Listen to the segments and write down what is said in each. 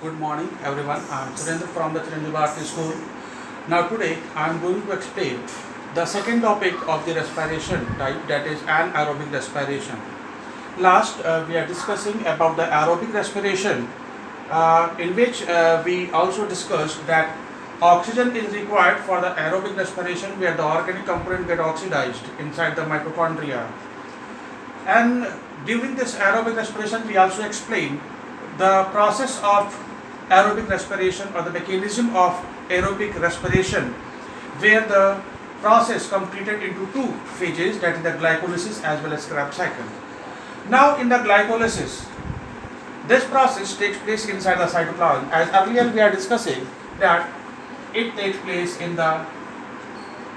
Good morning everyone. I am Surendra from the Chiranjeev Bharati School. Now today I am going to explain the second topic of the respiration type, that is anaerobic respiration. Last we are discussing about the aerobic respiration, in which we also discussed that oxygen is required for the aerobic respiration where the organic component get oxidized inside the mitochondria. And during this aerobic respiration, we also explain the process of aerobic respiration or the mechanism of aerobic respiration, where the process completed into two phases, that is the glycolysis as well as Krebs cycle. Now, in the glycolysis, this process takes place inside the cytoplasm. As earlier we are discussing that it takes place in the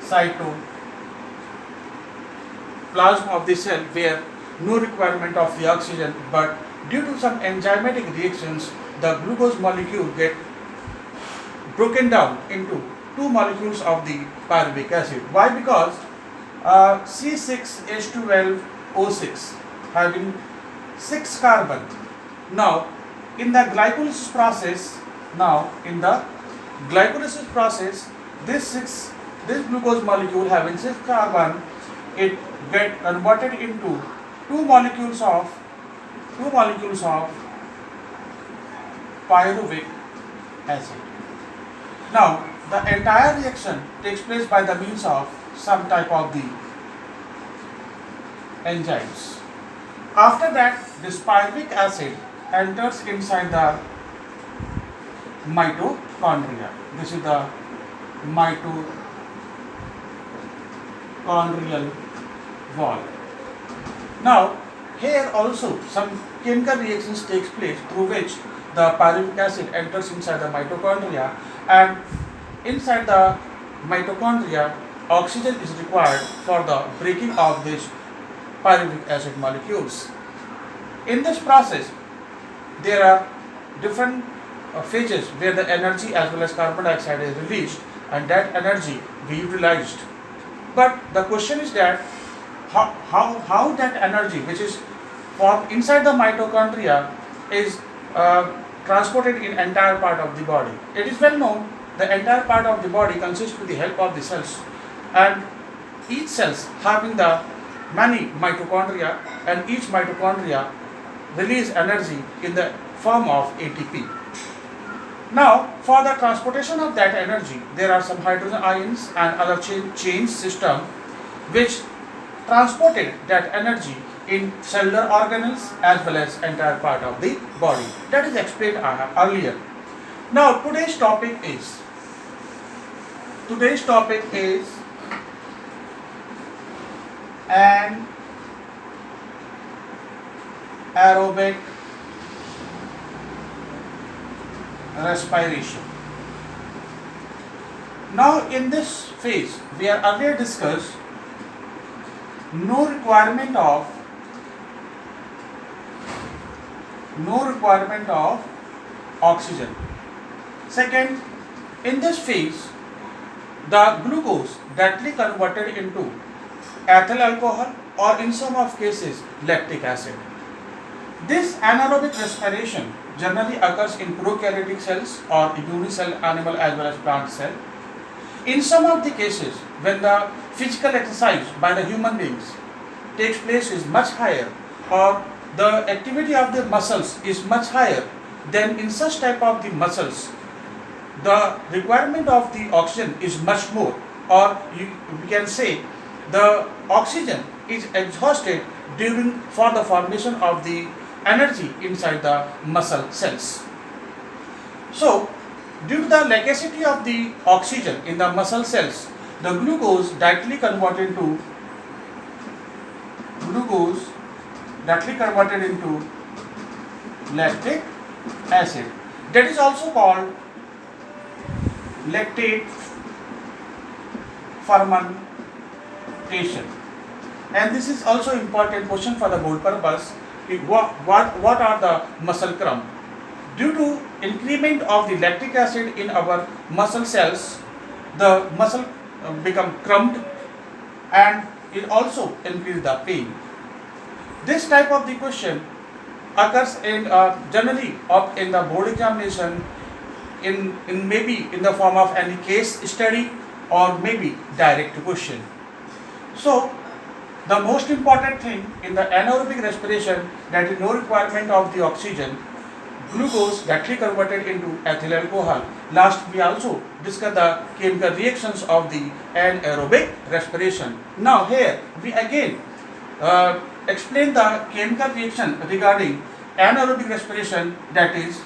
cytoplasm of the cell where no requirement of the oxygen, but due to some enzymatic reactions the glucose molecule get broken down into two molecules of the pyruvic acid. Why? Because C6H12O6 having 6 carbon. Now in the glycolysis process, this glucose molecule having 6 carbon, it get converted into two molecules of pyruvic acid. Now the entire reaction takes place by the means of some type of the enzymes. After that, this pyruvic acid enters inside the mitochondria. This is the mitochondrial wall. Now here also some chemical reactions takes place through which the pyruvic acid enters inside the mitochondria, and inside the mitochondria oxygen is required for the breaking of these pyruvic acid molecules. In this process there are different phases where the energy as well as carbon dioxide is released and that energy be utilized. But the question is that how that energy which is formed inside the mitochondria is transported in entire part of the body. It is well known the entire part of the body consists with the help of the cells, and each cells having the many mitochondria, and each mitochondria release energy in the form of ATP. Now for the transportation of that energy there are some hydrogen ions and other chain system which transported that energy in cellular organelles as well as entire part of the body. That is explained earlier. Now today's topic is anaerobic respiration. Now in this phase we are earlier discussed no requirement of oxygen. Second, in this phase the glucose directly converted into ethyl alcohol or in some of cases lactic acid. This anaerobic respiration generally occurs in prokaryotic cells or unicellular animal as well as plant cell. In some of the cases, when the physical exercise by the human beings takes place is much higher, or the activity of the muscles is much higher, then in such type of the muscles, the requirement of the oxygen is much more, or we can say the oxygen is exhausted during for the formation of the energy inside the muscle cells. So due to the laxity of the oxygen in the muscle cells, the glucose directly converted into lactic acid. That is also called lactate fermentation. And this is also important question for the board purpose. What are the muscle crumb? Due to increment of the lactic acid in our muscle cells, the muscle become crumbed and it also increase the pain. This type of the question occurs in generally of in the board examination in maybe in the form of any case study or maybe direct question. So the most important thing in the anaerobic respiration, that is no requirement of the oxygen, glucose directly converted into ethyl alcohol. Last we also discussed the chemical reactions of the anaerobic respiration. Now here we again explain the chemical reaction regarding anaerobic respiration, that is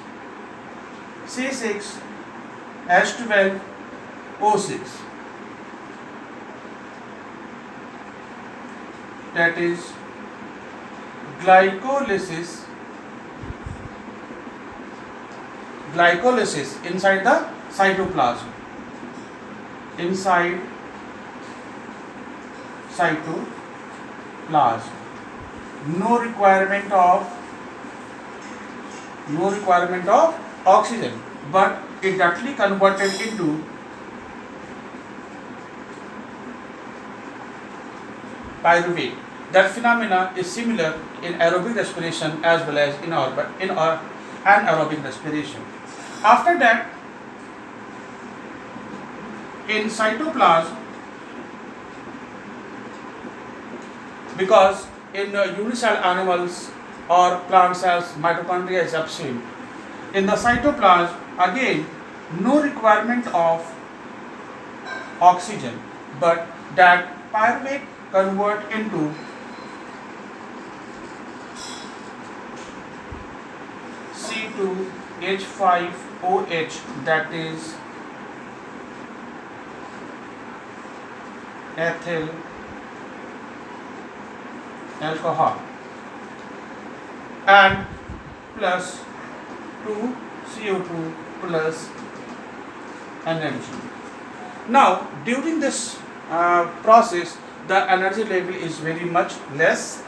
C6H12O6, that is glycolysis inside the cytoplasm, inside cytoplasm. No requirement of oxygen, but it directly converted into pyruvate. That phenomena is similar in aerobic respiration as well as in our anaerobic respiration. After that, in cytoplasm, because in unicellular animals or plant cells mitochondria is absent, in the cytoplasm again no requirement of oxygen, but that pyruvate convert into C2H5OH, that is ethyl alcohol, and plus 2CO2 plus energy. Now during this process the energy level is very much less.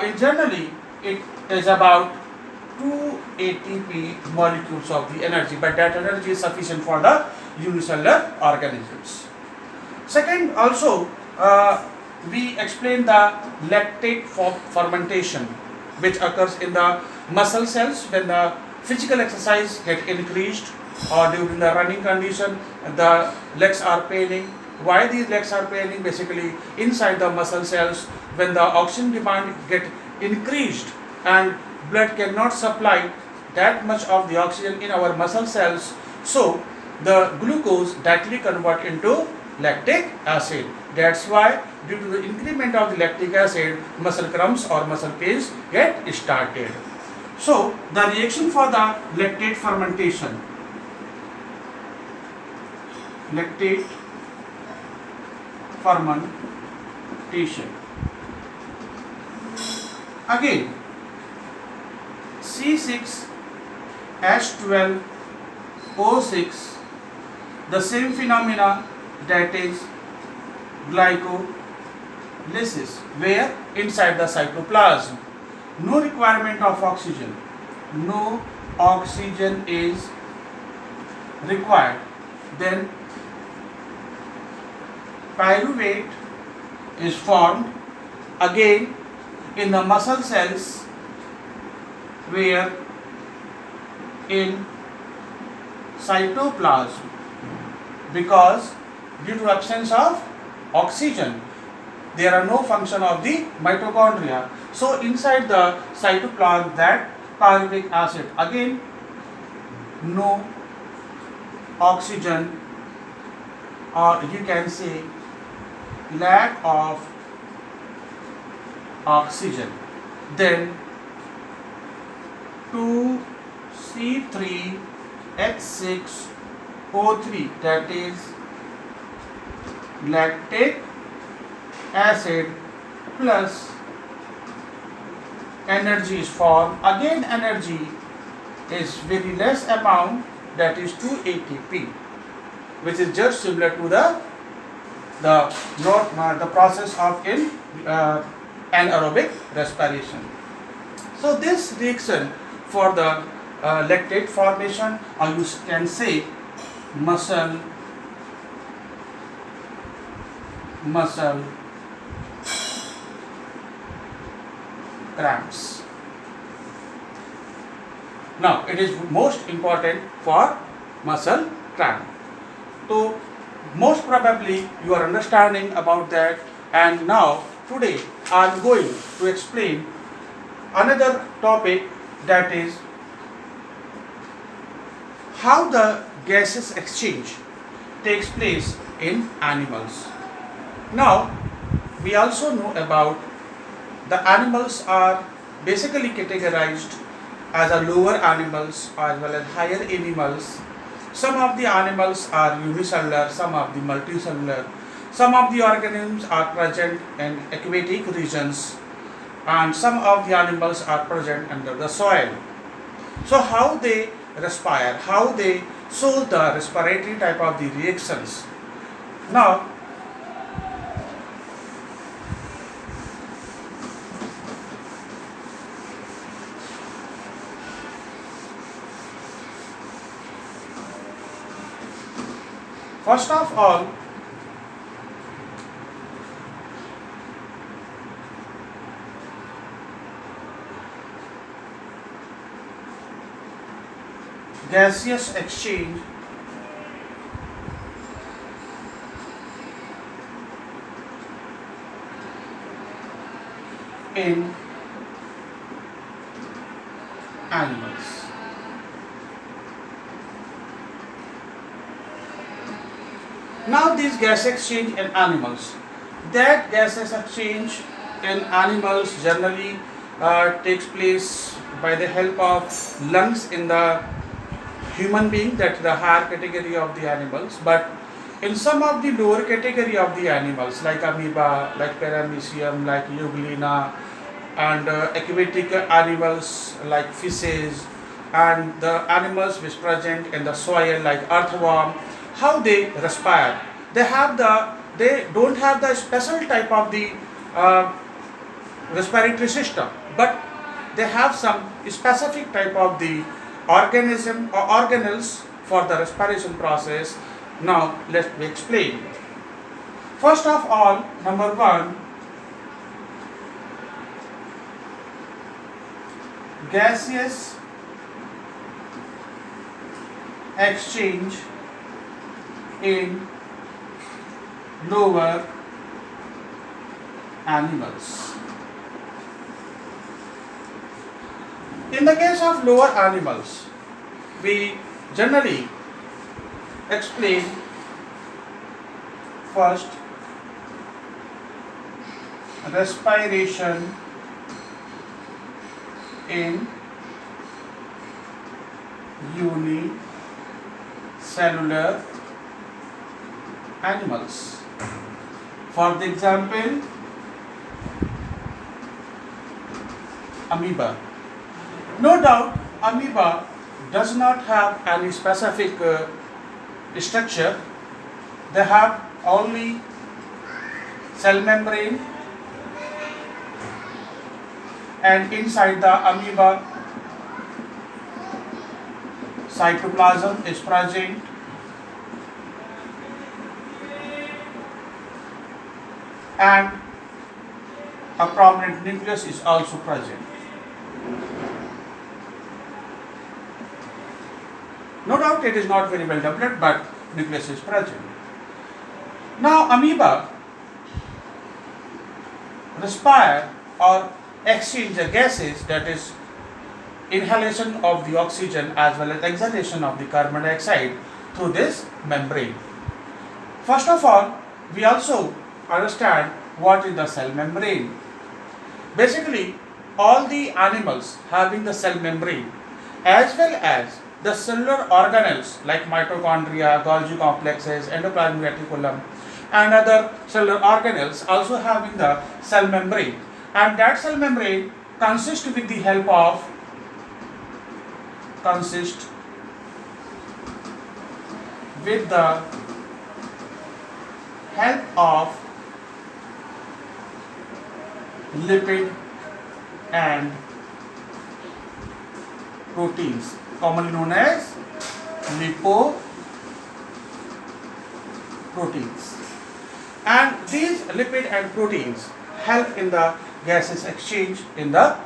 In generally it is about 2 ATP molecules of the energy, but that energy is sufficient for the unicellular organisms. Second, also we explain the lactate fermentation, which occurs in the muscle cells when the physical exercise get increased or during the running condition the legs are paining. Why these legs are paining? Basically inside the muscle cells, when the oxygen demand get increased and blood cannot supply that much of the oxygen in our muscle cells, so the glucose directly convert into lactic acid. That's why due to the increment of the lactic acid, muscle cramps or muscle pains get started. So the reaction for the lactate fermentation, again C6H12O6, the same phenomena, that is glycolysis, where inside the cytoplasm no requirement of oxygen, no oxygen is required, then pyruvate is formed again in the muscle cells, where in cytoplasm, because due to absence of oxygen there are no function of the mitochondria, so inside the cytoplasm that pyruvic acid, again no oxygen, or you can say lack of oxygen, then 2C3H6O3, that is lactic acid plus energy is formed. Again energy is very less amount, that is 2 ATP, which is just similar to the process of anaerobic respiration. So this reaction for the lactate formation, or you can say muscle cramps. Now, it is most important for muscle cramp. So, most probably you are understanding about that, and now today I am going to explain another topic, that is how the gases exchange takes place in animals. Now, we also know about the animals are basically categorized as a lower animals as well as higher animals. Some of the animals are unicellular, some of the multicellular. Some of the organisms are present in aquatic regions, and some of the animals are present under the soil. So how they respire, how they show the respiratory type of the reactions. Now, first of all, gaseous exchange in animals. Now, this gas exchange in animals, that gases exchange in animals generally takes place by the help of lungs in the human being, that is the higher category of the animals. But in some of the lower category of the animals like amoeba, like paramecium, like euglena, and aquatic animals like fishes, and the animals which present in the soil like earthworm, how they respire. They don't have the special type of the uh, respiratory system, but they have some specific type of the organism or organelles for the respiration process. Now let me explain. First of all, number one, gaseous exchange in lower animals. In the case of lower animals, we generally explain first respiration in unicellular animals. For the example, amoeba. No doubt, amoeba does not have any specific structure. They have only cell membrane, and inside the amoeba, cytoplasm is present, and a prominent nucleus is also present. No doubt it is not very well developed, but nucleus is present. Now, amoeba respire or exchange the gases, that is inhalation of the oxygen as well as exhalation of the carbon dioxide, through this membrane. First of all, we also understand what is the cell membrane. Basically, all the animals having the cell membrane as well as the cellular organelles like mitochondria, Golgi complexes, endoplasmic reticulum, and other cellular organelles also having the cell membrane, and that cell membrane consists with the help of lipid and proteins, commonly known as lipoproteins. And these lipid and proteins help in the gases exchange in the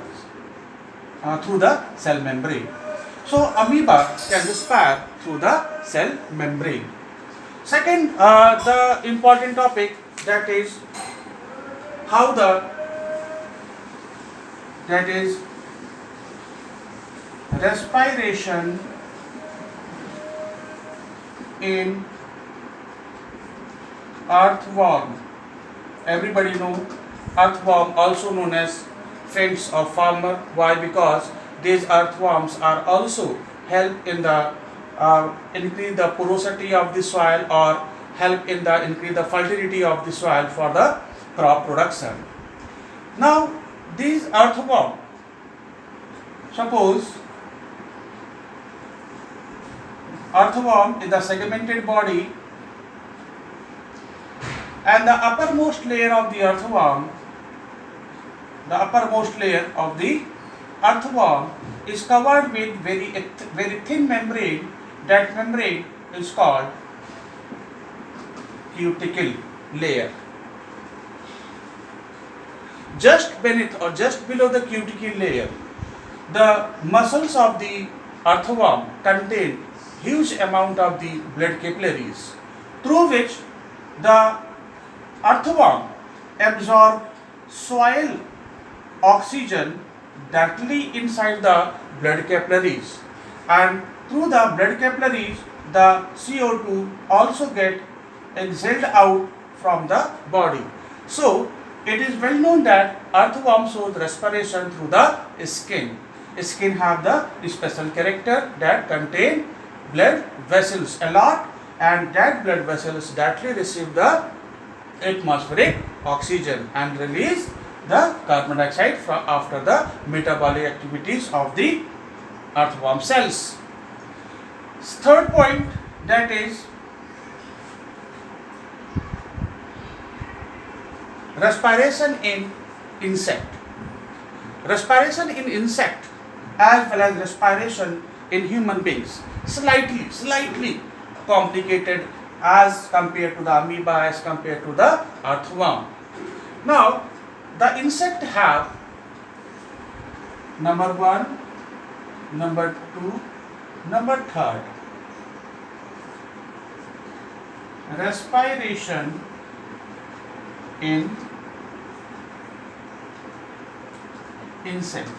through the cell membrane. So amoeba can respire through the cell membrane. Second, the important topic, that is how the that is respiration in earthworm. Everybody know earthworm, also known as friends of farmer. Why? Because these earthworms are also help in the increase the porosity of the soil, or help in the increase the fertility of the soil for the crop production. Now these earthworm, suppose earthworm is the segmented body, and the uppermost layer of the earthworm, is covered with very thin membrane. That membrane is called cuticle layer. Just beneath or just below the cuticle layer, the muscles of the earthworm contain huge amount of the blood capillaries, through which the earthworm absorb soil oxygen directly inside the blood capillaries, and through the blood capillaries the CO2 also get exhaled out from the body. So it is well known that earthworm shows respiration through the skin. Skin have the special character that contain blood vessels a lot, and that blood vessels directly receive the atmospheric oxygen and release the carbon dioxide after the metabolic activities of the earthworm cells. Third point, that is respiration in insect. Respiration in insect as well as respiration in human beings slightly complicated as compared to the amoeba, as compared to the earthworm. Now the insect have number 1, number 2, number 3 respiration in insect.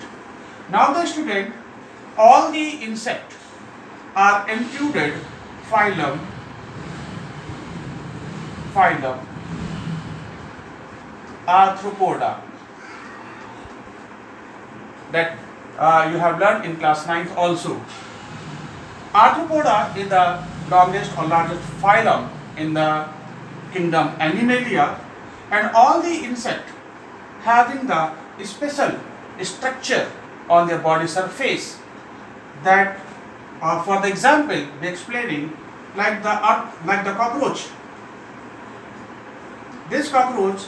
Now the student, all the insects are included phylum Arthropoda, that you have learned in class 9th also. Arthropoda is the longest or largest phylum in the kingdom Animalia, and all the insects having the special structure on their body surface, that for the example we explaining like the cockroach. This cockroach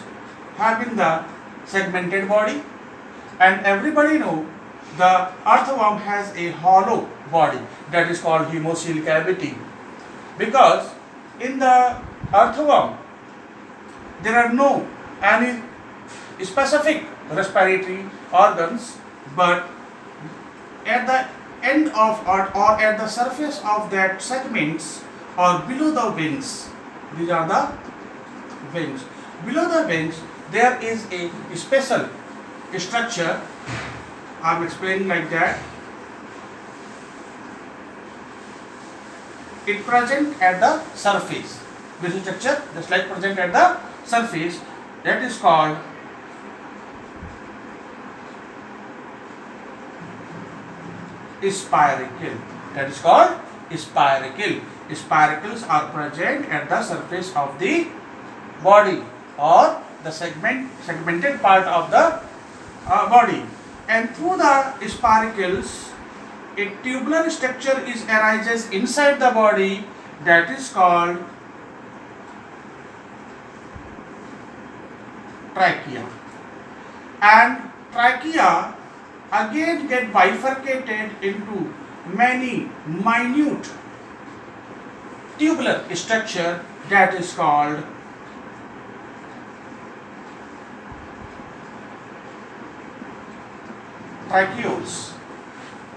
having the segmented body, and everybody know the earthworm has a hollow body, that is called hemocoel cavity, because in the earthworm there are no any specific respiratory organs, but at the end of or at the surface of that segments or below the wings, these are the wings. Below the wings there is a special structure. I am explaining like that. It present at the surface. This structure just like present at the surface, that is called spiracle. That is called spiracle. Spiracles are present at the surface of the body or the segmented part of the body, and through the spiracles a tubular structure arises inside the body, that is called trachea, and trachea again get bifurcated into many minute tubular structure, that is called tracheoles.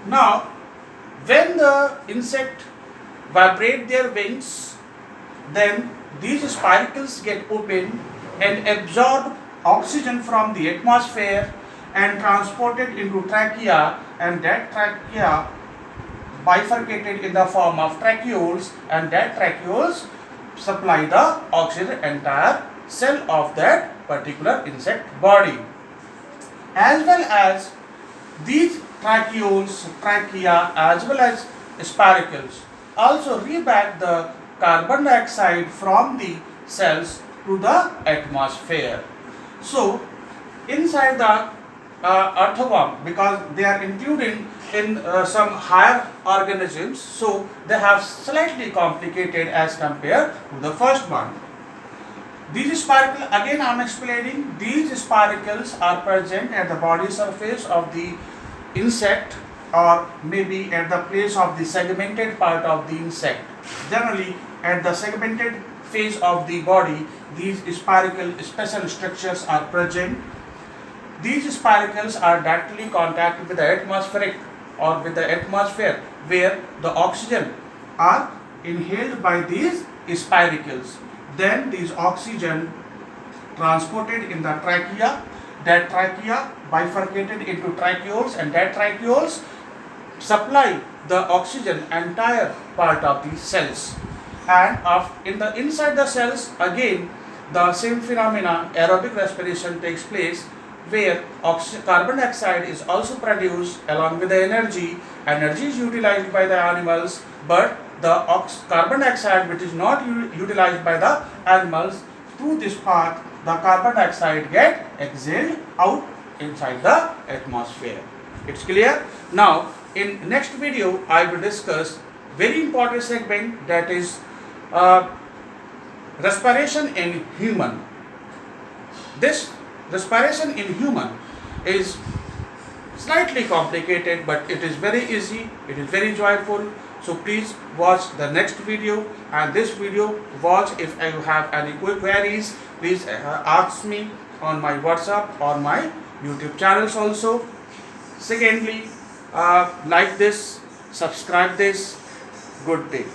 Now When the insect vibrate their wings, then these spiracles get open and absorb oxygen from the atmosphere and transported into trachea, and that trachea bifurcated in the form of tracheoles, and that tracheoles supply the oxygen entire cell of that particular insect body. As well as these tracheoles, trachea as well as spiracles also reback the carbon dioxide from the cells to the atmosphere. So inside the earthworm, because they are included in some higher organisms, so they have slightly complicated as compared to the first one. These spiracles, again I am explaining, these spiracles are present at the body surface of the insect, or maybe at the place of the segmented part of the insect. Generally at the segmented face of the body, these spiracle special structures are present. These spiracles are directly contact with the atmospheric or with the atmosphere, where the oxygen are inhaled by these spiracles. Then these oxygen transported in the trachea, that trachea bifurcated into tracheoles, and that tracheoles supply the oxygen entire part of the cells. And in the inside the cells, again the same phenomena, aerobic respiration takes place, where carbon dioxide is also produced along with the energy. Energy is utilized by the animals, but the carbon dioxide which is not utilized by the animals, through this path the carbon dioxide get exhaled out inside the atmosphere. It's clear? Now in next video I will discuss very important segment, that is respiration in human. This respiration in human is slightly complicated, but it is very easy, it is very joyful. So please watch the next video, and this video watch. If you have any quick queries, please ask me on my WhatsApp or my YouTube channels also. Secondly, like this, subscribe this. Good day.